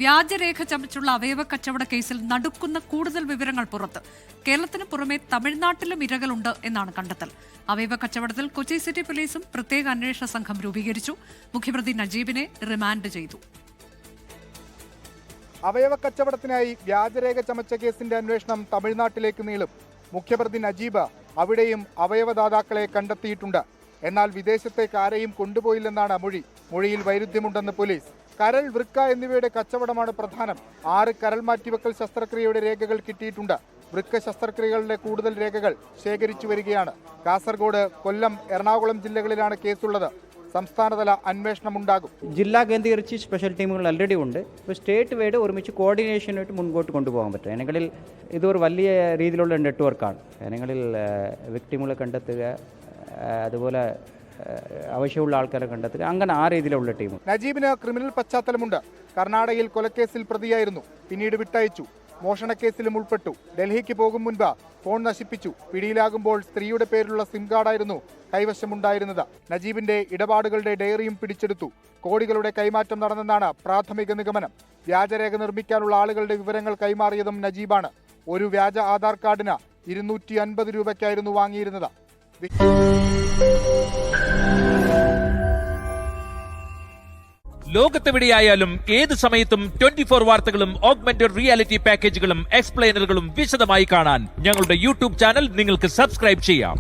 വ്യാജരേഖ ചമച്ചുള്ള അവയവ കച്ചവട കേസിൽ നടുക്കുന്ന കൂടുതൽ വിവരങ്ങൾ പുറത്ത്. കേരളത്തിന് പുറമെ തമിഴ്നാട്ടിലും ഇരകളുണ്ട് എന്നാണ് കണ്ടെത്തൽ. അവയവ കച്ചവടത്തിൽ കൊച്ചി സിറ്റി പോലീസും പ്രത്യേക അന്വേഷണ സംഘം രൂപീകരിച്ചു. മുഖ്യപ്രതി നജീബിനെ റിമാൻഡ് ചെയ്തു. അവയവ കച്ചവടത്തിനായി വ്യാജരേഖ ചമച്ച കേസിന്റെ അന്വേഷണം തമിഴ്നാട്ടിലേക്ക് നീളും. മുഖ്യപ്രതി നജീബ് അവിടെയും അവയവദാതാക്കളെ കണ്ടെത്തിയിട്ടുണ്ട്. എന്നാൽ വിദേശത്തേക്ക് ആരെയും കൊണ്ടുപോയില്ലെന്നാണ് മൊഴിയിൽ വൈരുദ്ധ്യമുണ്ടെന്ന് പോലീസ്. കരൾ, വൃക്ക എന്നിവയുടെ കച്ചവടമാണ് പ്രധാനം. 6 കരൾ മാറ്റിവെക്കൽ ശസ്ത്രക്രിയയുടെ രേഖകൾ കിട്ടിയിട്ടുണ്ട്. വൃക്ക ശസ്ത്രക്രിയകളുടെ കൂടുതൽ രേഖകൾ ശേഖരിച്ചു വരികയാണ്. കാസർഗോഡ്, കൊല്ലം, എറണാകുളം ജില്ലകളിലാണ് കേസുള്ളത്. സംസ്ഥാനതല അന്വേഷണമുണ്ടാകും. ജില്ലാ കേന്ദ്രീകരിച്ച് സ്പെഷ്യൽ ടീമുകൾ ഓൾറെഡി ഉണ്ട്. ഇപ്പോൾ സ്റ്റേറ്റ് വൈഡ് ഒരുമിച്ച് കോർഡിനേഷനായിട്ട് മുൻപോട്ട് കൊണ്ടുപോകാൻ പറ്റും. അതിനെങ്കിൽ ഇതൊരു വലിയ രീതിയിലുള്ള നെറ്റ്വർക്കാണ്. അതിനെങ്കിൽ വിക്ടിമുകളെ കണ്ടെത്തുക, അതുപോലെ ആവശ്യമുള്ള ആൾക്കാരെ കണ്ടെത്തുക, അങ്ങനെ ആ രീതിയിലുള്ള ടീം. നജീബിന് ക്രിമിനൽ പശ്ചാത്തലമുണ്ട്. കർണാടകയിൽ കൊലക്കേസിൽ പ്രതിയായിരുന്നു, പിന്നീട് വിട്ടയച്ചു. മോഷണക്കേസിലും ഉൾപ്പെട്ടു. ഡൽഹിക്ക് പോകും മുൻപ് ഫോൺ നശിപ്പിച്ചു. പിടിയിലാകുമ്പോൾ സ്ത്രീയുടെ പേരിലുള്ള സിം കാർഡായിരുന്നു കൈവശമുണ്ടായിരുന്നത്. നജീബിന്റെ ഇടപാടുകളുടെ ഡയറിയും പിടിച്ചെടുത്തു. കോടികളുടെ കൈമാറ്റം നടന്നെന്നാണ് പ്രാഥമിക നിഗമനം. വ്യാജരേഖ നിർമ്മിക്കാനുള്ള ആളുകളുടെ വിവരങ്ങൾ കൈമാറിയതും നജീബാണ്. ഒരു വ്യാജ ആധാർ കാർഡിന് 250 രൂപയ്ക്കായിരുന്നു വാങ്ങിയിരുന്നത്. ലോകത്തെവിടെയായാലും ഏത് സമയത്തും 24 വാർത്തകളും ഓഗ്മെന്റഡ് റിയാലിറ്റി പാക്കേജുകളും എക്സ്പ്ലെയിനറുകളും വിശദമായി കാണാൻ ഞങ്ങളുടെ യൂട്യൂബ് ചാനൽ നിങ്ങൾക്ക് സബ്സ്ക്രൈബ് ചെയ്യാം.